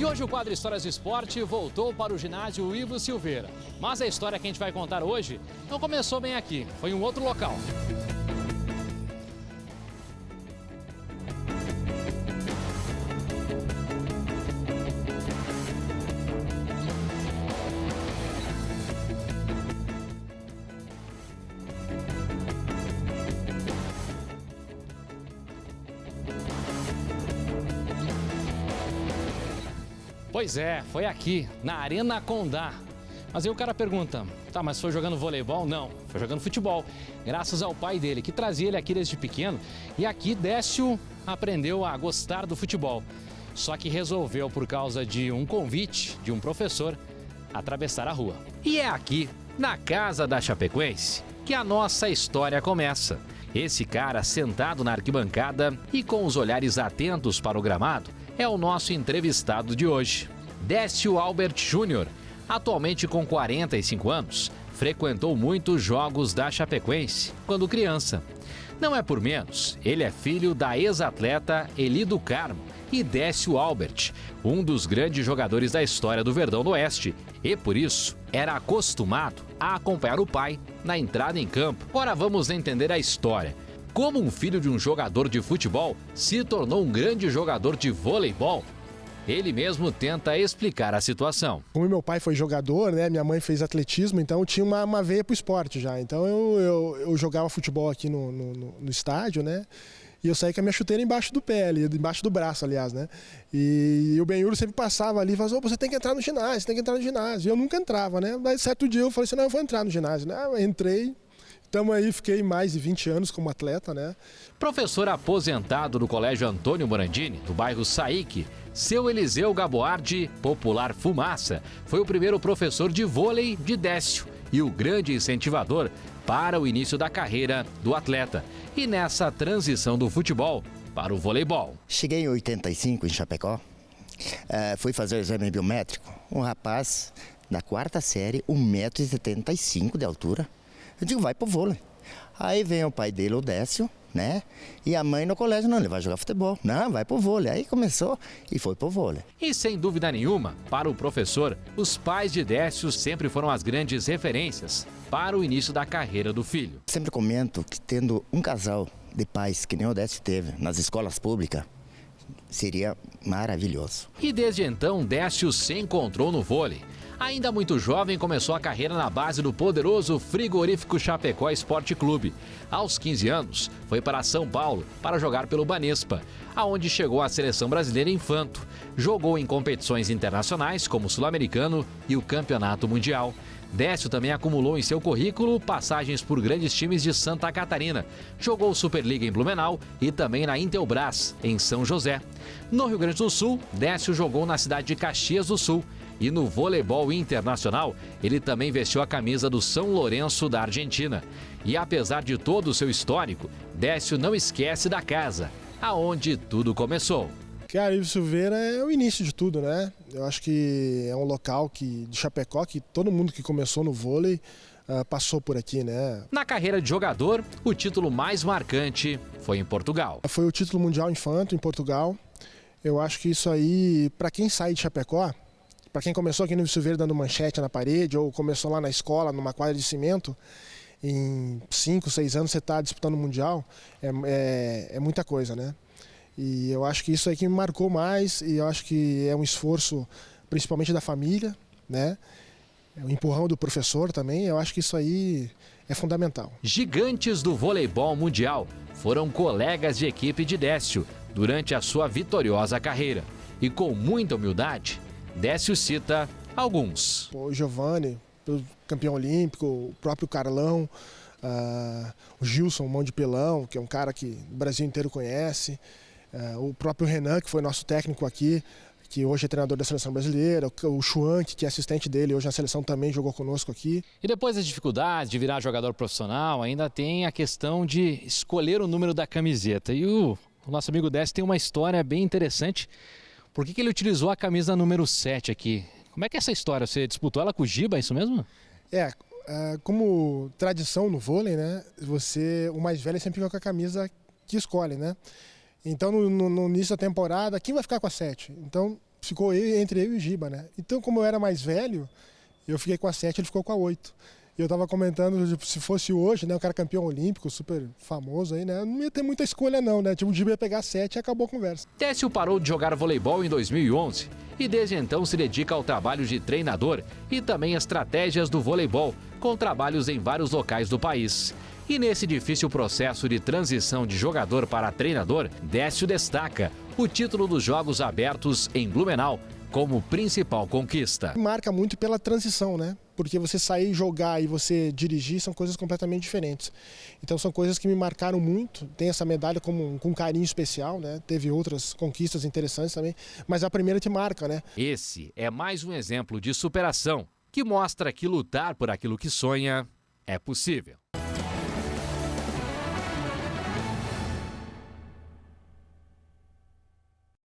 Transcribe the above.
E hoje o quadro Histórias do Esporte voltou para o ginásio Ivo Silveira. Mas a história que a gente vai contar hoje não começou bem aqui, foi em um outro local. Pois é, foi aqui, na Arena Condá. Mas aí o cara pergunta, tá, mas foi jogando voleibol? Não, foi jogando futebol. Graças ao pai dele, que trazia ele aqui desde pequeno. E aqui Décio aprendeu a gostar do futebol. Só que resolveu, por causa de um convite de um professor, atravessar a rua. E é aqui, na casa da Chapecoense, que a nossa história começa. Esse cara sentado na arquibancada e com os olhares atentos para o gramado, é o nosso entrevistado de hoje. Décio Albert Júnior, atualmente com 45 anos, frequentou muitos jogos da Chapecoense quando criança. Não é por menos, ele é filho da ex-atleta Eli do Carmo e Décio Albert, um dos grandes jogadores da história do Verdão do Oeste, e por isso era acostumado a acompanhar o pai na entrada em campo. Agora vamos entender a história. Como um filho de um jogador de futebol se tornou um grande jogador de voleibol? Ele mesmo tenta explicar a situação. Como meu pai foi jogador, né, minha mãe fez atletismo, então eu tinha uma veia para o esporte já. Então eu jogava futebol aqui no estádio, né? E eu saía com a minha chuteira embaixo do pé, ali, embaixo do braço, aliás, né? E o Benhuro sempre passava ali e falava, você tem que entrar no ginásio, você tem que entrar no ginásio. E eu nunca entrava, né? Daí certo dia eu falei assim, não, eu vou entrar no ginásio, né? Eu entrei. Então aí fiquei mais de 20 anos como atleta, né? Professor aposentado do Colégio Antônio Morandini, do bairro Saíque, seu Eliseu Gaboardi, popular Fumaça, foi o primeiro professor de vôlei de Décio e o grande incentivador para o início da carreira do atleta. E nessa transição do futebol para o voleibol. Cheguei em 85 em Chapecó, fui fazer o exame biométrico. Um rapaz da 4ª série, 1,75 m de altura. Eu digo, vai pro vôlei. Aí vem o pai dele, o Décio, né? E a mãe no colégio, não, ele vai jogar futebol. Não, vai pro vôlei. Aí começou e foi pro vôlei. E sem dúvida nenhuma, para o professor, os pais de Décio sempre foram as grandes referências para o início da carreira do filho. Sempre comento que tendo um casal de pais que nem o Décio teve nas escolas públicas, seria maravilhoso. E desde então, Décio se encontrou no vôlei. Ainda muito jovem, começou a carreira na base do poderoso Frigorífico Chapecó Esporte Clube. Aos 15 anos, foi para São Paulo para jogar pelo Banespa, aonde chegou à seleção brasileira infanto. Jogou em competições internacionais como o Sul-Americano e o Campeonato Mundial. Décio também acumulou em seu currículo passagens por grandes times de Santa Catarina. Jogou Superliga em Blumenau e também na Intelbras, em São José. No Rio Grande do Sul, Décio jogou na cidade de Caxias do Sul. E no voleibol internacional, ele também vestiu a camisa do São Lourenço da Argentina. E apesar de todo o seu histórico, Décio não esquece da casa, aonde tudo começou. Cara, Ivo Silveira é o início de tudo, né? Eu acho que é um local de Chapecó que todo mundo que começou no vôlei passou por aqui, né? Na carreira de jogador, o título mais marcante foi em Portugal. Foi o título mundial infanto em Portugal. Eu acho que isso aí, para quem sai de Chapecó, para quem começou aqui no Ivo Silveira dando manchete na parede ou começou lá na escola, numa quadra de cimento, em 5, 6 anos você está disputando o Mundial, é muita coisa, né? E eu acho que isso aí que me marcou mais e eu acho que é um esforço principalmente da família, né? O empurrão do professor também, eu acho que isso aí é fundamental. Gigantes do voleibol mundial foram colegas de equipe de Décio durante a sua vitoriosa carreira. E com muita humildade, Décio cita alguns. O Giovanni, campeão olímpico, o próprio Carlão, o Gilson, mão de pelão, que é um cara que o Brasil inteiro conhece, o próprio Renan, que foi nosso técnico aqui, que hoje é treinador da seleção brasileira, o Schwank, que é assistente dele, hoje na seleção também jogou conosco aqui. E depois das dificuldades de virar jogador profissional, ainda tem a questão de escolher o número da camiseta. E o nosso amigo Décio tem uma história bem interessante. Por que ele utilizou a camisa número 7 aqui? Como é que é essa história? Você disputou ela com o Giba, é isso mesmo? Como tradição no vôlei, né? O mais velho sempre fica com a camisa que escolhe, né? Então no início da temporada, quem vai ficar com a 7? Então ficou entre eu e o Giba, né? Então, como eu era mais velho, eu fiquei com a 7, ele ficou com a 8. E eu tava comentando, tipo, se fosse hoje, né, o cara campeão olímpico, super famoso aí, né, não ia ter muita escolha não, né, tipo, o Giba ia pegar a 7 e acabou a conversa. Décio parou de jogar voleibol em 2011 e desde então se dedica ao trabalho de treinador e também estratégias do voleibol, com trabalhos em vários locais do país. E nesse difícil processo de transição de jogador para treinador, Décio destaca o título dos Jogos Abertos em Blumenau como principal conquista. Marca muito pela transição, né? Porque você sair, jogar e você dirigir são coisas completamente diferentes. Então são coisas que me marcaram muito. Tem essa medalha com um carinho especial, né? Teve outras conquistas interessantes também, mas a primeira te marca, né? Esse é mais um exemplo de superação que mostra que lutar por aquilo que sonha é possível.